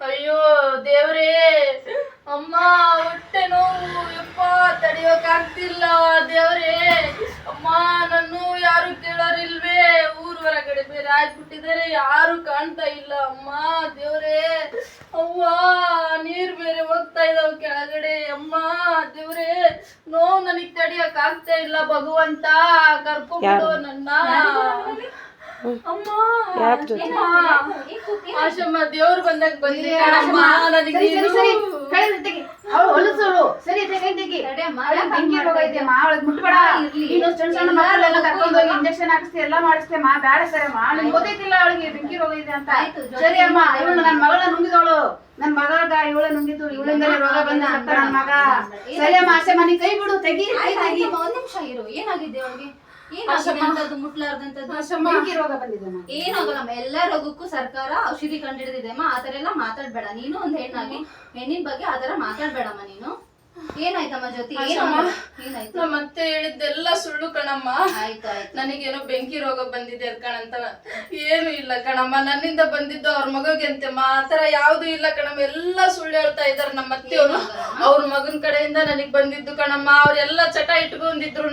ಅಯ್ಯೋ ದೇವ್ರೇ, ಅಮ್ಮ ಹೊಟ್ಟೆ ನೋವು ಯಪ್ಪ ತಡಿಯೋಕಾಗ್ತಿಲ್ಲ ದೇವ್ರೇ. ಅಮ್ಮ ನನ್ನ ಯಾರು ಕೇಳೋರಿಲ್ವೇ, ಊರ್ ಹೊರಗಡೆ ಬೇರೆ ಆಗ್ಬಿಟ್ಟಿದ್ದಾರೆ, ಯಾರು ಕಾಣ್ತಾ ಇಲ್ಲ. ಅಮ್ಮ ದೇವ್ರೇ, ಅವ್ವ ನೀರ್ ಬೇರೆ ಹೋಗ್ತಾ ಇದಾವ್ ಕೆಳಗಡೆ. ಅಮ್ಮ ದೇವ್ರೇ, ನೋವು ನನಗ್ ತಡಿಯಕ್ ಆಗ್ತಾ ಇಲ್ಲ. ಭಗವಂತ ಕರ್ಕೊಂಡ್ಬಿಡು ನನ್ನ. ಅಮ್ಮ ಆಶಮ್ಮ ದೇವ್ರು ಬಂದಾಗ ಬಂದಿದ್ದಮ್ಮ. ಇಂಜೆಕ್ಷನ್ ಹಾಕಿಸ್ತಿ ಎಲ್ಲ ಮಾಡಿಸ್ತೇಮ್ಮ. ಬೇಡ ಸರಮ್ಮ, ನಿಮ್ಗೆ ಗೊತ್ತೈತಿಲ್ಲ ಅವಳಿಗೆ ಬೆಂಕಿ ರೋಗ ಇದೆ ಅಂತ. ಸರಿ ಅಮ್ಮ, ಇವಳು ನನ್ನ ಮಗಳನ್ನ ನುಂಗಿದವಳು, ನನ್ ಮಗ ಇವಳ ನುಂಗಿದ್ದು, ಇವಳಿಂದ ರೋಗ ಬಂದ ನನ್ನ ಮಗ. ಸರಿ ಅಮ್ಮ, ಆಸೆಮ್ಮ ನೀ ಕೈ ಬಿಡು, ತೆಗಿ. ಒಂದ್ ನಿಮಿಷ ಇರು, ಏನಾಗಿದೆ ಅವಳಿಗೆ? ಮುಟ್ಲಾರ್ದಂತದ್ದು ಏನಾಗಲ್ಲಮ್ಮ. ಎಲ್ಲಾ ರೋಗಕ್ಕೂ ಸರ್ಕಾರ ಔಷಧಿ ಕಂಡಿಡಿದಿದೆಮ್ಮ. ಆತರ ಎಲ್ಲ ಮಾತಾಡ್ಬೇಡ ನೀನು. ಒಂದ್ ಹೆಣ್ಣಾಗಿ ಹೆಣ್ಣಿನ ಬಗ್ಗೆ ಆತರ ಮಾತಾಡ್ಬೇಡಮ್ಮ ನೀನು. ಏನಾಯ್ತಮ್ಮ ಜ್ಯೋತಿ? ಏನಾಯ್ತು? ನಮ್ಮ ಅತ್ತೆ ಹೇಳಿದ್ದೆಲ್ಲ ಸುಳ್ಳು ಕಣಮ್ಮ. ನನಗೇನೋ ಬೆಂಕಿ ರೋಗ ಬಂದಿದೆ ಕಣಂತ. ಏನು ಇಲ್ಲ ಕಣಮ್ಮ, ನನ್ನಿಂದ ಬಂದಿದ್ದು ಅವ್ರ ಮಗಗೆ ಅಂತೆಮ್ಮ. ಆತರ ಯಾವ್ದು ಇಲ್ಲ ಕಣಮ್ಮ, ಎಲ್ಲ ಸುಳ್ಳು ಹೇಳ್ತಾ ಇದಾರೆ ನಮ್ಮ ಅತ್ತೆಯವರು. ಅವ್ರ ಮಗನ್ ಕಡೆಯಿಂದ ನನಗ್ ಬಂದಿದ್ದು ಕಣಮ್ಮ. ಅವ್ರೆಲ್ಲ ಚಟ ಇಟ್ಕೊಂಡಿದ್ರು.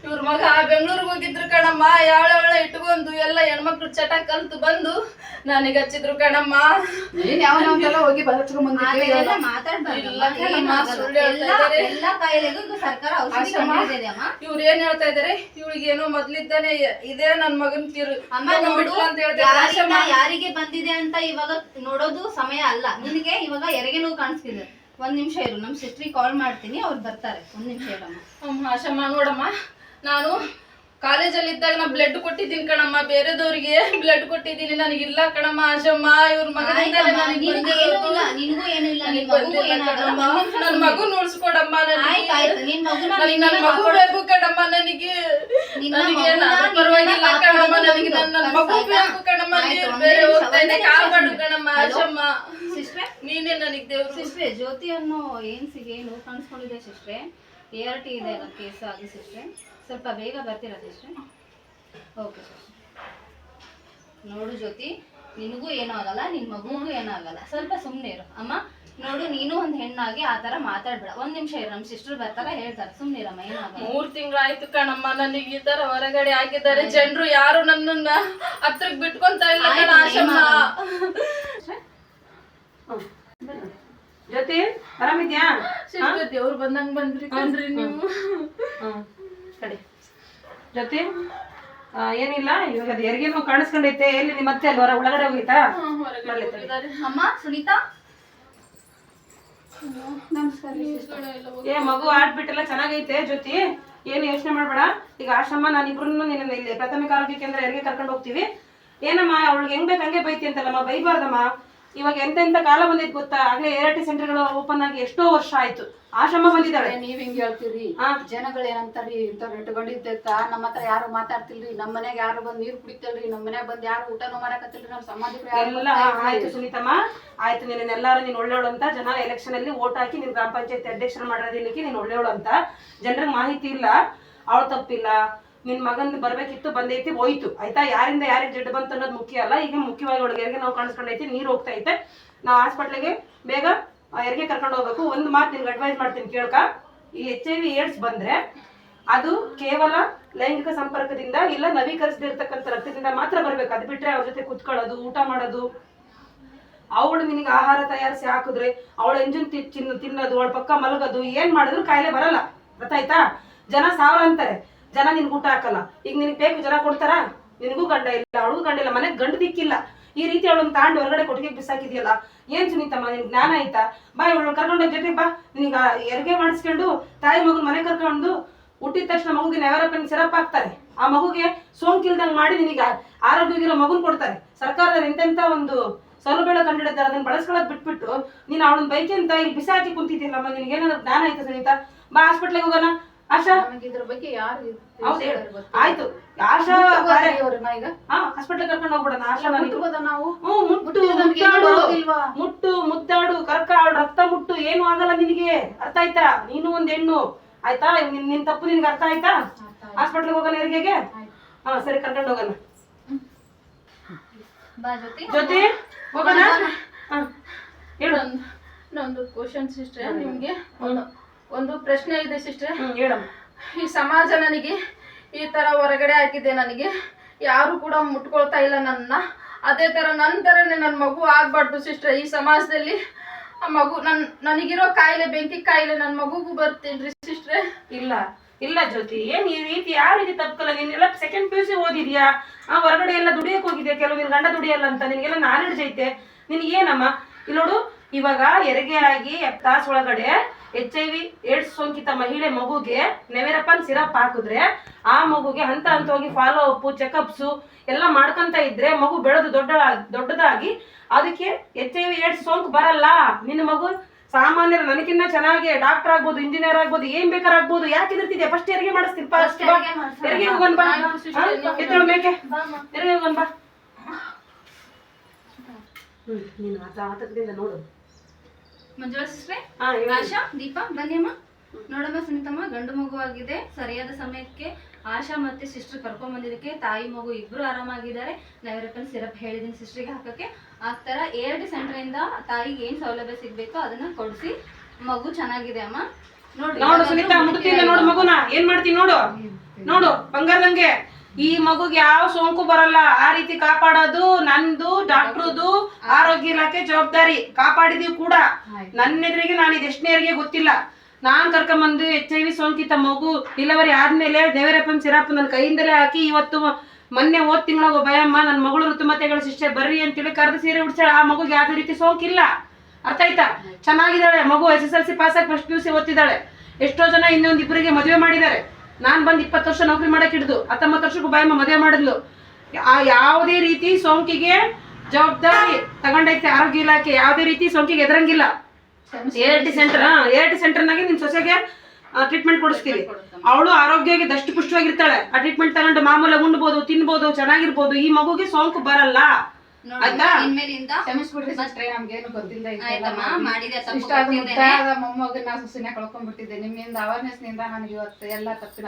ಇವ್ರ ಮಗ ಬೆಂಗಳೂರಿಗೆ ಹೋಗಿದ್ರು ಕಣಮ್ಮ. ಯಾವಳ ಇಟ್ಕೊಂಡು ಎಲ್ಲ ಹೆಣ್ಮಕ್ಳು ಚಟ ಕಲ್ತು ಬಂದು ನನಗೆ ಹಚ್ಚಿದ್ರು ಕಣಮ್ಮ. ಹೋಗಿ ಎಲ್ಲಾ ಕಾಯಿಲೆಗೂ ಸರ್ಕಾರ ಔಷಧಿ ಕಂಡಿಡಿದೆಯಮ್ಮ. ಇವ್ರು ಏನ್ ಹೇಳ್ತಾ ಇದಾರೆ, ಇವಳಿಗೇನೋ ಮೊದ್ಲಿದ್ದಾನೆ ಇದೇ ನನ್ ಮಗನ್ ಯಾರಿಗೆ ಬಂದಿದೆ ಅಂತ ಇವಾಗ ನೋಡೋದು ಸಮಯ ಅಲ್ಲ ನಿನಗೆ. ಇವಾಗ ಹೆರಿಗೆ ನೋವು ಕಾಣಿಸ್ತಿದೆ. ಒಂದ್ ನಿಮಿಷ ಇರು, ನಮ್ ಸಿಸ್ಟ್ರಿಗೆ ಕಾಲ್ ಮಾಡ್ತೀನಿ, ಅವ್ರು ಬರ್ತಾರೆ. ಒಂದ್ ನಿಮಿಷ ಇರಮ್ಮ. ಆಶಮ್ಮ ನೋಡಮ್ಮ, ನಾನು ಕಾಲೇಜಲ್ಲಿ ಇದ್ದಾಗ ನಾ ಬ್ಲಡ್ ಕೊಟ್ಟಿದ್ದೀನಿ ಕಣಮ್ಮ. ಬೇರೆದವ್ರಿಗೆ ಬ್ಲಡ್ ಕೊಟ್ಟಿದ್ದೀನಿ, ನನಗಿಲ್ಲ ಕಣಮ್ಮ. ಆಶಮ್ಮ ಇವ್ರ ಮಗನಿಂದ ನನ್ ಮಗು ನೋಡ್ಸ್ಕೊಡಮ್ಮ. ನನ್ ಮಗು ಬೇಕು ಕಣಮ್ಮ. ನನಗೆ ಪರವಾಗಿಲ್ಲ ಕಣಮ್ಮ, ನನಗೆ ನನ್ನ ಮಗು ಬೇಕು ಕಣಮ್ಮ. ನೀರ್ ಬೇರೆ ಹೋಗ್ತಾ ಇದೆ, ಕಾಪಾಡು ಕಣಮ್ಮ. ಆಶಮ್ಮ ನೀನೇ ನನಗ್ ದೇವ್ರು. ಸಿಸ್ಟ್ರೆ, ಜ್ಯೋತಿ ಅನ್ನೋ ಏನ್ಸಿಗೆ ನೋವು ಕಾಣಿಸ್ಕೊಂಡಿದೆ ಸಿಸ್ಟ್ರೆ. ART ಇದೆ ಅಲ್ಲ ಕೇಸ್ ಆಗಿ ಸಿಸ್ಟ್ರೆ. ಸ್ವಲ್ಪ ಬೇಗ ಬರ್ತೀರಾ ಸಿಸ್ಟ್ರೆ? ಓಕೆ ಸಿಸ್ಟ್ರೆ. ನೋಡು ಜ್ಯೋತಿ, ನಿನಗೂ ಏನೂ ಆಗಲ್ಲ, ನಿನ್ ಮಗುಗೂ ಏನೂ ಆಗಲ್ಲ. ಸ್ವಲ್ಪ ಸುಮ್ಮನೆ ಇರು ಅಮ್ಮ. ನೋಡು, ನೀನು ಒಂದ್ ಹೆಣ್ಣಾಗಿ ಆತರ ಮಾತಾಡ್ಬೇಡ. ಒಂದ್ ನಿಮಿಷ ಇರು, ನಮ್ ಸಿಸ್ಟರ್ ಬರ್ತಾರ, ಹೇಳ್ತಾರೆ. ಸುಮ್ಮನೆ ಇರಮ್ಮ, ಏನಾಗಲ್ಲ. 3 ತಿಂಗಳಾಯ್ತು ಕಣಮ್ಮ ನನಗೆ ಈ ತರ ಹೊರಗಡೆ ಹಾಕಿದ್ದಾರೆ. ಜನರು ಯಾರು ನನ್ನನ್ನ ಹತ್ರಕ್ ಬಿಟ್ಕೊಂತ ಇಲ್ಲ ಕಣ. ಆಶಮ್ಮ ಜ್ಯೋತಿ ಆರಾಮಿದ್ಯಾ? ದೇವ್ರು ಬಂದಂಗ್ ಬಂದ್ರಿ ಕಣ್ರಿ ನೀವು. ಸರಿ ಜ್ಯೋತಿ, ಏನಿಲ್ಲ, ಇವಾಗ ಅದು ಹೆರಿಗೆನೂ ಕಾಣಿಸ್ಕೊಂಡೈತೆ. ಎಲ್ಲಿ ನಿಮ್ಮ ಮತ್ತೆ ಅಲ್ಲಿ ಒಳಗಡೆ ಹೋಗಿತ್ತಾ? ಅಮ್ಮ ಸುನೀತಾ, ನಮಸ್ಕಾರ. ಮಗು ಆಡ್ಬಿಟ್ಟೆಲ್ಲ ಚೆನ್ನಾಗೈತೆ ಜ್ಯೋತಿ, ಏನು ಯೋಚನೆ ಮಾಡ್ಬೇಡ. ಈಗ ಆಶ್ರಮ ನಾನಿಬ್ರು ನಿನ್ನ ಇಲ್ಲಿ ಪ್ರಾಥಮಿಕ ಆರೋಗ್ಯ ಕೇಂದ್ರ ಹೆರಿಗೆ ಕರ್ಕೊಂಡು ಹೋಗ್ತೀವಿ. ಏನಮ್ಮ ಅವಳಿಗೆ ಹೆಂಗ್ ಬೇಕು ಹಂಗೆ ಬೈತಿ ಅಂತಲ್ಲಮ್ಮ, ಬೈಬಾರ್ದಮ್ಮ. ಇವಾಗ ಎಂತ ಕಾಲ ಬಂದೈತೆ ಗೊತ್ತಾ? ಆಗ್ಲೇ ART ಸೆಂಟರ್ಗಳು ಓಪನ್ ಆಗಿ ಎಷ್ಟೋ ವರ್ಷ ಆಯ್ತು. ಆಶ್ರಮ ಬಂದಿದ್ದಾಳೆ. ನೀವ್ ಹಿಂಗ್ ಹೇಳ್ತೀರಿ, ಜನಗಳು ಏನಂತಾರಿ ಇಂಥವ್ರು ಇಟ್ಕೊಂಡಿದ್ದಕ್ಕ. ನಮ್ಮ ಹತ್ರ ಯಾರು ಮಾತಾಡ್ತಿಲ್ರಿ, ನಮ್ ಮನ್ಯಾಗ ಯಾರು ಬಂದ್ ನೀರ್ ಕುಡಿತಲ್ರಿ, ನಮ್ ಮನ್ಯಾಗ ಬಂದ್ ಯಾರು ಊಟನೂ ಮಾಡಕತ್ತಿಲ್ರಿ, ನಮ್ ಸಂಬಂಧಿಕರು ಎಲ್ಲ ಆಯ್ತು ಸುನೀತಮ್ಮ, ಆಯ್ತು. ನಿನ್ನೆಲ್ಲಾರು ನೀನ್ ಒಳ್ಳೆಯವಳು ಅಂತ ಜನ ಎಲೆಕ್ಷನ್ ಅಲ್ಲಿ ವೋಟ್ ಹಾಕಿ ನಿನ್ ಗ್ರಾಮ ಪಂಚಾಯತ್ ಅಧ್ಯಕ್ಷರ ಮಾಡೋದಿಲ್ಲಕ್ಕೆ ನೀನ್ ಒಳ್ಳೆಯವಳು ಅಂತ ಜನರಿಗೆ ಮಾಹಿತಿ ಇಲ್ಲ. ಅವಳು ತಪ್ಪಿಲ್ಲ. ನಿನ್ ಮಗನ್ ಬರ್ಬೇಕಿತ್ತು, ಬಂದೈತಿ, ಹೋಯ್ತು ಆಯ್ತಾ. ಯಾರಿಂದ ಯಾರಿಗೆ ಜಡ್ ಬಂತು ಅನ್ನೋದು ಮುಖ್ಯ ಅಲ್ಲ. ಈಗ ಮುಖ್ಯವಾಗಿ ಒಳಗೆ ಹೆರಿಗೆ ನಾವು ಕಾಣಿಸ್ಕೊಂಡೈತಿ, ನೀರ್ ಹೋಗ್ತಾ ಐತೆ. ನಾವು ಹಾಸ್ಪಿಟ್ಲಿಗೆ ಬೇಗ ಹೆರಿಗೆ ಕರ್ಕೊಂಡು ಹೋಗ್ಬೇಕು. ಒಂದು ಮಾತು ನಿನ್ಗೆ ಅಡ್ವೈಸ್ ಮಾಡ್ತೀನಿ ಕೇಳ್ಕ. ಈ HIV AIDS ಬಂದ್ರೆ ಅದು ಕೇವಲ ಲೈಂಗಿಕ ಸಂಪರ್ಕದಿಂದ ಇಲ್ಲ ನವೀಕರಿಸದಿರ್ತಕ್ಕಂಥ ರಕ್ತದಿಂದ ಮಾತ್ರ ಬರ್ಬೇಕು. ಅದು ಬಿಟ್ರೆ ಅವ್ರ ಜೊತೆ ಕುತ್ಕೊಳ್ಳೋದು, ಊಟ ಮಾಡೋದು, ಅವಳು ನಿನಗೆ ಆಹಾರ ತಯಾರಿಸಿ ಹಾಕಿದ್ರೆ ಅವಳ ಎಂಜಿನ್ ತಿನ್ನೋದು, ಅವಳ ಪಕ್ಕ ಮಲಗೋದು, ಏನ್ ಮಾಡಿದ್ರು ಕಾಯಿಲೆ ಬರಲ್ಲ. ಗೊತ್ತಾಯ್ತಾ? ಜನ ಸಾವಿರ ಅಂತಾರೆ, ಜನ ನಿನ್ಗೆ ಊಟ ಹಾಕಲ್ಲ. ಈಗ ನಿನಗೆ ಬೇಕು, ಜನ ಕೊಡ್ತಾರ? ನಿನಗೂ ಗಂಡ ಇಲ್ಲ, ಅವಳಿಗೂ ಗಂಡ ಇಲ್ಲ, ಮನೆಗೆ ಗಂಡು ದಿಕ್ಕಿಲ್ಲ. ಈ ರೀತಿ ಅವಳನ್ನ ತಾಂಡು ಹೊರಗಡೆ ಕೊಟ್ಟಿಗೆ ಬಿಸಾಕಿದ್ಯಲ್ಲ, ಏನ್ ಸುನೀತಮ್ಮ ನಿನ್ ಜ್ಞಾನ ಆಯ್ತಾ? ಬಾ ಇವಳು ಕರ್ಕೊಂಡೋಗ ಜೊತೆ ಬಾ. ನಿನಗ ಹೆರಿಗೆ ಮಾಡಿಸ್ಕೊಂಡು ತಾಯಿ ಮಗನ ಮನೆ ಕರ್ಕೊಂಡು ಹುಟ್ಟಿದ ತಕ್ಷಣ ಮಗುಗೆ ನೆವರಪ್ಪನ ಸಿರಪ್ ಹಾಕ್ತಾರೆ. ಆ ಮಗುಗೆ ಸೋಂಕಿಲ್ದಂಗ್ ಮಾಡಿ ನಿನಗೆ ಆರೋಗ್ಯವಿರೋ ಮಗುನ್ ಕೊಡ್ತಾರೆ. ಸರ್ಕಾರದಲ್ಲಿ ಎಂತೆಂತ ಒಂದು ಸೌಲಭ್ಯ ಕಂಡಿಡಿದ್ದಾರೆ, ಅದನ್ನ ಬಳಸ್ಕೊಳ್ಳೋದ್ ಬಿಟ್ಬಿಟ್ಟು ನೀನ್ ಅವಳನ್ನ ಬೈಕಿ ಅಂತ ಇಲ್ಲಿ ಬಿಸಾಕಿ ಕುಂತಿದ್ದಿಲ್ಲಮ್ಮ. ನಿನ್ಗೆ ಏನಾದ್ರು ಜ್ಞಾನ ಆಯ್ತಾ ಸುನೀತಾ? ಬಾ ಹಾಸ್ಪಿಟ್ಲಿಗೆ ಹೋಗೋಣ. ಆಶಾ, ಇದ್ರ ಬಗ್ಗೆ ಯಾರು ಆಯ್ತು. ಆಶಾ ಹಾಸ್ಪಿಟ್ಲ್ ಕರ್ಕೊಂಡು ಹೋಗ್ಬಿಡೋಣ. ಆಶಾ ನಾವು ಮುಟ್ಟು ಮುದ್ದಾಡು ಕರ್ಕ ರಕ್ತ ಮುಟ್ಟು ಏನು ಆಗಲ್ಲ ನಿನಗೆ. ಅರ್ಥ ಆಯ್ತಾ? ನೀನು ಒಂದ್ ಹೆಣ್ಣು ಆಯ್ತಾ? ನಿನ್ ತಪ್ಪು ನಿನ್ಗೆ ಅರ್ಥ ಆಯ್ತಾ? ಹಾಸ್ಪಿಟ್ಲಿಗೆ ಹೋಗೋಣ ಹೆರಿಗೆಗೆ. ಸರಿ, ಕರ್ಕೊಂಡು ಹೋಗೋಣ. ಬಾ ಜ್ಯೋತಿ ಹೋಗೋಣ. ಒಂದು ಕ್ವಶನ್ ಸಿಸ್ಟ್ರೆ ನಿಮ್ಗೆ ಒಂದು ಪ್ರಶ್ನೆ ಇದೆ ಸಿಸ್ಟ್ರೆ. ಹೇಳಮ್ಮ. ಈ ಸಮಾಜ ನನಗೆ ಈ ತರ ಹೊರಗಡೆ ಹಾಕಿದೆ, ನನಗೆ ಯಾರು ಕೂಡ ಮುಟ್ಕೊಳ್ತಾ ಇಲ್ಲ ನನ್ನ. ಅದೇ ತರ ನನ್ನ ತರನೇ ನನ್ನ ಮಗು ಆಗ್ಬಾರ್ದು ಸಿಸ್ಟ್ರೆ. ಈ ಸಮಾಜದಲ್ಲಿ ಆ ಮಗು ನನಗಿರೋ ಕಾಯಿಲೆ, ಬೆಂಕಿ ಕಾಯಿಲೆ ನನ್ನ ಮಗುಗೂ ಬರ್ತೇನ್ರಿ ಸಿಸ್ಟ್ರೆ. ಇಲ್ಲ ಇಲ್ಲ ಜ್ಯೋತಿ, ಏನ್ ಈ ರೀತಿ ಯಾವ ರೀತಿ ತಪ್ಪಲ್ಲ. ನೀನೆಲ್ಲ ಸೆಕೆಂಡ್ PUC ಓದಿದ್ಯಾ, ಹೊರಗಡೆ ಎಲ್ಲ ದುಡಿಯಕ್ ಹೋಗಿದ್ಯಾ, ಕೆಲವು ನಿನ್ ಗಂಡ ದುಡಿಯಲ್ಲ ಅಂತ ನಿನಗೆಲ್ಲ ನಾಲೆಡ್ಜ್ ಐತೆ. ನಿನಗೇನಮ್ಮ ಇಲ್ಲಿ ನೋಡು, ಇವಾಗ ಹೆರಿಗೆ ಆಗಿ 7 ತಾಸು ಒಳಗಡೆ HIV AIDS ಸೋಂಕಿತ ಮಹಿಳೆ ಮಗುಗೆ ನೆವೆರಪನ್ ಸಿರಪ್ ಹಾಕಿದ್ರೆ ಆ ಮಗುಗೆ ಹಂತ ಹಂತವಾಗಿ ಫಾಲೋ ಅಪ್, ಚೆಕಪ್ಸು ಎಲ್ಲ ಮಾಡ್ಕೊಂತ ಇದ್ರೆ ಮಗು ಬೆಳೆದು ದೊಡ್ಡದಾಗಿ ಅದಕ್ಕೆ HIV AIDS ಸೋಂಕು ಬರಲ್ಲ. ನಿನ್ನ ಮಗು ಸಾಮಾನ್ಯರು ನನಗಿನ್ನ ಚೆನ್ನಾಗಿ ಡಾಕ್ಟರ್ ಆಗ್ಬೋದು, ಇಂಜಿನಿಯರ್ ಆಗ್ಬೋದು, ಏನ್ ಬೇಕಾರ್ ಆಗ್ಬೋದು. ಯಾಕೆ ಇರ್ತಿದ್ಯಾ? ಫಸ್ಟ್ ಹೆರಿಗೆ ಮಾಡಿಸ್ತೀನಿ. ಹೆರಿಗೆ ಹೋಗೋಣ ಬಾ, ಎತ್ತಳು ಮೇಕೆ, ಹೆರಿಗೆ ಹೋಗೋಣ ಬಾ. ನೀನು ಆತದಿಂದ ನೋಡು. ಮಂಜುಳಾ ಸಿಸ್ಟ್ರೆ, ಆಶಾ, ದೀಪಾ ಬನ್ನಿ ಅಮ್ಮ. ನೋಡಮ್ಮ ಸುನೀತಮ್ಮ, ಗಂಡು ಮಗು ಆಗಿದೆ. ಸರಿಯಾದ ಸಮಯಕ್ಕೆ ಆಶಾ ಮತ್ತೆ ಸಿಸ್ಟರ್ ಕರ್ಕೊಂಡ್ ಬಂದಿದ್ದಕ್ಕೆ ತಾಯಿ ಮಗು ಇಬ್ರು ಆರಾಮಾಗಿದ್ದಾರೆ. ನೆವೆರಪನ್ ಸಿರಪ್ ಹೇಳಿದೀನಿ ಸಿಸ್ಟ್ರಿಗೆ ಹಾಕಕ್ಕೆ. ಆ ತರ ART ಸೆಂಟರ್ ಇಂದ ತಾಯಿಗೆ ಏನ್ ಸೌಲಭ್ಯ ಸಿಗ್ಬೇಕೋ ಅದನ್ನ ಕೊಡಿಸಿ ಮಗು ಚೆನ್ನಾಗಿದೆ ಅಮ್ಮ. ನೋಡು ಸುನೀತಾ, ಮುಟ್ತಿಲ್ಲ ನೋಡು ಮಗುನ. ಏನ್ ಮಾಡ್ತೀನಿ ನೋಡು, ನೋಡು ಬಂಗಾರದಂಗೆ. ಈ ಮಗುಗೆ ಯಾವ ಸೋಂಕು ಬರಲ್ಲ. ಆ ರೀತಿ ಕಾಪಾಡೋದು ನಂದು, ಡಾಕ್ಟ್ರದು, ಆರೋಗ್ಯ ಇಲಾಖೆ ಜವಾಬ್ದಾರಿ. ಕಾಪಾಡಿದೀವಿ ಕೂಡ. ನನ್ನ ಎದುರಿಗೆ ನಾನು ಇದು ಎಷ್ಟನೇ ಹೆರಿಗೆ ಗೊತ್ತಿಲ್ಲ, ನಾನ್ ಕರ್ಕೊಂಬಂದು HIV ಸೋಂಕಿತ ಮಗು ಡಿಲಿವರಿ ಆದ್ಮೇಲೆ ನೆವೆರಪನ್ ಸಿರಪ್ ನನ್ನ ಕೈಯಿಂದಲೇ ಹಾಕಿ ಇವತ್ತು ಮೊನ್ನೆ ಹೋದ್ ತಿಂಗಳ ಭಯಮ್ಮ ನನ್ನ ಮಗಳು ಋತುಮತೆಗಳ ಸಿಸ್ಟರ್ ಬರ್ರಿ ಅಂತೇಳಿ ಕರೆದು ಸೀರೆ ಉಡ್ಸಾಳ. ಆ ಮಗುಗೆ ಯಾವ್ದೇ ರೀತಿ ಸೋಂಕಿಲ್ಲ. ಅರ್ಥ ಆಯ್ತಾ? ಚೆನ್ನಾಗಿದ್ದಾಳೆ ಮಗು. SSLC ಪಾಸ್ ಆಗಿ ಫಸ್ಟ್ PUC ಓದ್ತಿದ್ದಾಳೆ. ಎಷ್ಟೋ ಜನ ಇನ್ನೊಂದು ಇಬ್ಬರಿಗೆ ಮದುವೆ ಮಾಡಿದ್ದಾರೆ. ನಾನ್ ಬಂದು 20 ವರ್ಷ ನೌಕರಿ ಮಾಡಕ್ ಹಿಡಿದು 19 ವರ್ಷಕ್ಕೂ ಭಯಮ್ಮ ಮದುವೆ ಮಾಡಿದ್ಲು. ಯಾವುದೇ ರೀತಿ ಸೋಂಕಿಗೆ ಜವಾಬ್ದಾರಿ ತಗೊಂಡೈತೆ ಆರೋಗ್ಯ ಇಲಾಖೆ. ಯಾವುದೇ ರೀತಿ ಸೋಂಕಿಗೆ ಎದರಂಗಿಲ್ಲ. ART ಸೆಂಟರ್ನಾಗೆ ನಿನ್ ಸೊಸೆಗೆ ಟ್ರೀಟ್ಮೆಂಟ್ ಕೊಡಿಸ್ತೀವಿ. ಅವಳು ಆರೋಗ್ಯವಾಗಿ ದಷ್ಟು ಪುಷ್ಟವಾಗಿರ್ತಾಳೆ. ಆ ಟ್ರೀಟ್ಮೆಂಟ್ ತಗೊಂಡು ಮಾಮೂಲಾಗಿ ಉಣ್ಬೋದು, ತಿನ್ಬೋದು, ಚೆನ್ನಾಗಿರ್ಬೋದು. ಈ ಮಗುಗೆ ಸೋಂಕು ಬರಲ್ಲ. ಆಯ್ತಾ? ಕ್ಷಮಿಸ್ಬಿಡ್ರಿ ಸಿಸ್ಟ್ರೆ, ನಮ್ಗೇನು ಗೊತ್ತಿಲ್ಲ. ಮೊಮ್ಮಗನ್ನ ಸೊಸೆನ ಕಳ್ಕೊಂಡ್ಬಿಟ್ಟಿದ್ದೆ. ನಿಮ್ಮಿಂದ ಅವೇರ್ನೆಸ್ ನಿಂದ ನನಗೆ ಇವತ್ತು ಎಲ್ಲ ತಪ್ಪಿನ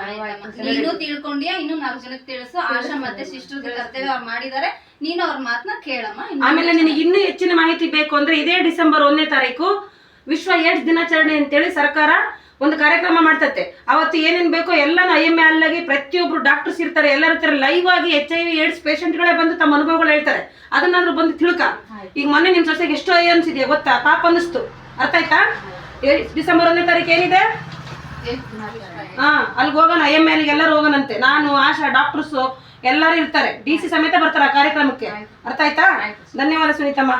ನೀನು ತಿಳ್ಕೊಂಡ್ಯಾ, ಇನ್ನು 4 ಜನಕ್ಕೆ ತಿಳಿಸು. ಆಶಾ ಮತ್ತೆ ಸಿಸ್ಟರ್ ಕರ್ತವ್ಯ ಅವ್ರು ಮಾಡಿದ್ದಾರೆ. ನೀನು ಅವ್ರ ಮಾತನ್ನ ಕೇಳಮ್ಮ. ಆಮೇಲೆ ನಿನಗೆ ಇನ್ನೂ ಹೆಚ್ಚಿನ ಮಾಹಿತಿ ಬೇಕು ಅಂದ್ರೆ ಇದೇ ಡಿಸೆಂಬರ್ 1ನೇ ತಾರೀಕು ವಿಶ್ವ AIDS ದಿನಾಚರಣೆ ಅಂತೇಳಿ ಸರ್ಕಾರ ಒಂದು ಕಾರ್ಯಕ್ರಮ ಮಾಡ್ತತೆ. ಅವತ್ತು ಏನೇನ್ ಬೇಕೋ ಎಲ್ಲಾನು IMA ಆಗಿ ಪ್ರತಿಯೊಬ್ರು ಡಾಕ್ಟರ್ಸ್ ಇರ್ತಾರೆ, ಎಲ್ಲರೂ ಇರ್ತಾರೆ. ಲೈವ್ ಆಗಿ HIV AIDS ಪೇಷಂಟ್ಗಳೇ ಬಂದು ತಮ್ಮ ಅನುಭವಗಳು ಹೇಳ್ತಾರೆ. ಅದನ್ನಾದ್ರೂ ಬಂದು ತಿಳ್ಕ. ಈಗ ಮೊನ್ನೆ ನಿಮ್ ಸೊಸೆಗೆ ಎಷ್ಟೋ ಅನ್ಸಿದ್ಯಾ ಗೊತ್ತಾ? ಪಾಪ ಅನ್ನಿಸ್ತು. ಅರ್ಥ ಆಯ್ತಾ? ಡಿಸೆಂಬರ್ 1ನೇ ತಾರೀಕು ಏನಿದೆ? ಅಲ್ಲಿಗೆ ಹೋಗೋಣ. IMA ಎಲ್ಲರೂ ಹೋಗೋಣಂತೆ. ನಾನು, ಆಶಾ, ಡಾಕ್ಟರ್ಸ್ ಎಲ್ಲರೂ ಇರ್ತಾರೆ. DC ಸಮೇತ ಬರ್ತಾರೆ ಆ ಕಾರ್ಯಕ್ರಮಕ್ಕೆ. ಅರ್ಥ ಆಯ್ತಾ? ಧನ್ಯವಾದ ಸುನೀತಮ್ಮ.